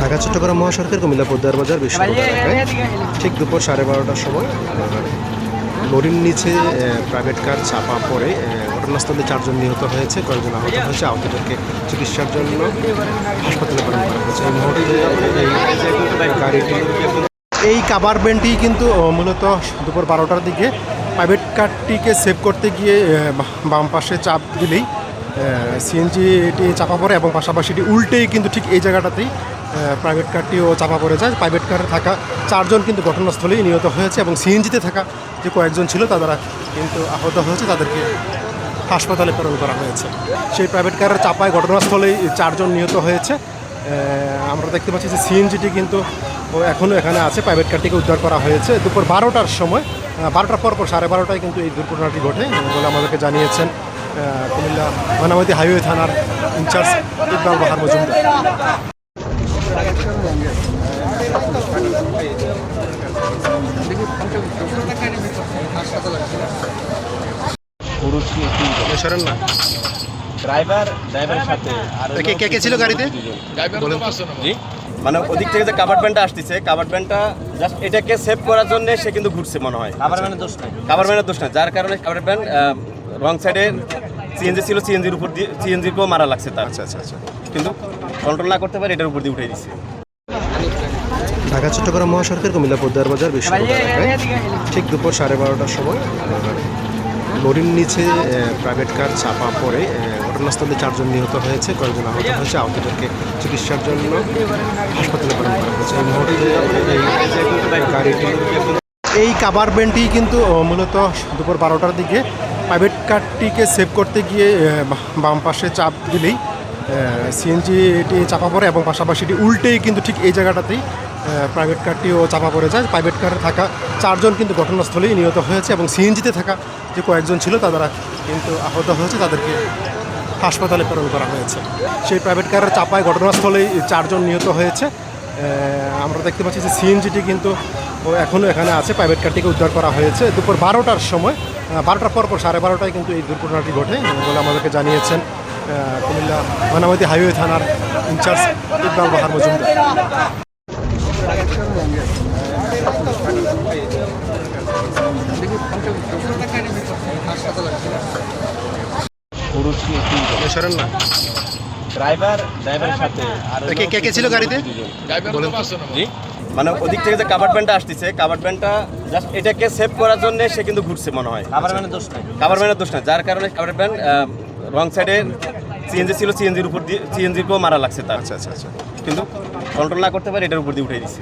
ঢাকা চট্টগ্রাম মহাসড়কের কুমিল্লা পদ্মার বাজার বিশ্ববিদ্যালয় এলাকায় ঠিক দুপুর 12:30টার সময় লরির নিচে প্রাইভেট কার চাপা পড়ে ঘটনাস্থলে 4 জন নিহত হয়েছে, কয়েকজন আহত হয়েছে। আহতদেরকে চিকিৎসার জন্য হাসপাতালে প্রেরণ করা হয়েছে। এই মুহূর্তে গাড়িটি এই কাভার ভ্যানটি কিন্তু মূলত দুপুর 12টার দিকে প্রাইভেট কারটিকে সেভ করতে গিয়ে বাম পাশে চাপ দিলেই সিএনজিটি চাপা পড়ে এবং পাশাপাশি উল্টেই কিন্তু ঠিক এই জায়গাটাতেই প্রাইভেট কারটিও চাপা পড়ে যায়। প্রাইভেট কারে থাকা 4 জন কিন্তু ঘটনাস্থলেই নিহত হয়েছে এবং সিএনজিতে থাকা যে কয়েকজন ছিল তারা কিন্তু আহত হয়েছে, তাদেরকে হাসপাতালে প্রেরণ করা হয়েছে। সেই প্রাইভেট কারের চাপায় ঘটনাস্থলেই 4 জন নিহত হয়েছে। আমরা দেখতে পাচ্ছি যে সিএনজিটি কিন্তু এখনও এখানে আছে। প্রাইভেট কারটিকে উদ্ধার করা হয়েছে দুপুর 12টার সময়। 12টার পর 12:30টায় কিন্তু এই দুর্ঘটনাটি ঘটে বলে আমাদেরকে জানিয়েছেন কুমিল্লা ময়নামতি হাইওয়ে থানার ইনচার্জ ইকবাল বাহার মজুমদার। ড্রাইভারের সাথে কে ছিল গাড়িতে? মানে ওদিক থেকে যে কাভার ভ্যানটা আসতেছে, কাভার ভ্যানটা জাস্ট এটাকে সেভ করার জন্য সে কিন্তু ঘুরছে মনে হয়। কাভার ভ্যানের দোষ নাই, যার কারণে কাভার ভ্যান রং সাইডে সিএনজি ছিল, সিএনজির উপর দিয়ে সিএনজিকেও মারা লাগছে তার। আচ্ছা কিন্তু কন্ট্রোল না করতে পারে, এটার উপর দিয়ে উঠে দিচ্ছে। ঢাকা চট্টগ্রাম মহাসড়কের কুমিল্লা পদ্মার বাজার বিশ্ববিদ্যালয় এলাকায় ঠিক দুপুর 12:30টার সময় লরির নিচে প্রাইভেট কার চাপা পড়ে ঘটনাস্থলে 4 জন নিহত হয়েছে, কয়েকজন আহত হয়েছে। আহতদেরকে চিকিৎসার জন্য হাসপাতালে প্রেরণ করা হয়েছে। এই মুহূর্তে গাড়িটি এই কাভার ভ্যানটি কিন্তু মূলত দুপুর 12টার দিকে প্রাইভেট কারটিকে সেভ করতে গিয়ে বাম পাশে চাপ দিলেই সিএনজিটি চাপা পড়ে এবং পাশাপাশি উল্টেই কিন্তু ঠিক এই জায়গাটাতেই প্রাইভেট কারটিও চাপা পড়ে যায়। প্রাইভেট কারে থাকা 4 জন কিন্তু ঘটনাস্থলেই নিহত হয়েছে এবং সিএনজিতে থাকা যে কয়েকজন ছিল তারা কিন্তু আহত হয়েছে, তাদেরকে হাসপাতালে প্রেরণ করা হয়েছে। সেই প্রাইভেট কারের চাপায় ঘটনাস্থলেই 4 জন নিহত হয়েছে। আমরা দেখতে পাচ্ছি যে সিএনজিটি কিন্তু এখনও এখানে আছে। প্রাইভেট কারটিকে উদ্ধার করা হয়েছে দুপুর 12টার সময়। 12টার পর 12:30টায় কিন্তু এই দুর্ঘটনাটি ঘটে বলে আমাদেরকে জানিয়েছেন কুমিল্লা ময়নামতি হাইওয়ে থানার ইনচার্জ ইকবাল বাহার মজুমদার। ড্রাইভারের সাথে কে ছিল গাড়িতে? মানে ওদিক থেকে যে কাভার ভ্যানটা আসতেছে, কাভার ভ্যানটা জাস্ট এটাকে সেভ করার জন্য সে কিন্তু ঘুরছে মনে হয়। কাভার ভ্যানের দোষ নাই, যার কারণে কাভার ভ্যান রং সাইডে সিএনজি ছিল, সিএনজির উপর দিয়ে সিএনজিকেও মারা লাগছে তার। আচ্ছা কিন্তু কন্ট্রোল না করতে পারে, এটার উপর দিয়ে উঠে দিচ্ছে।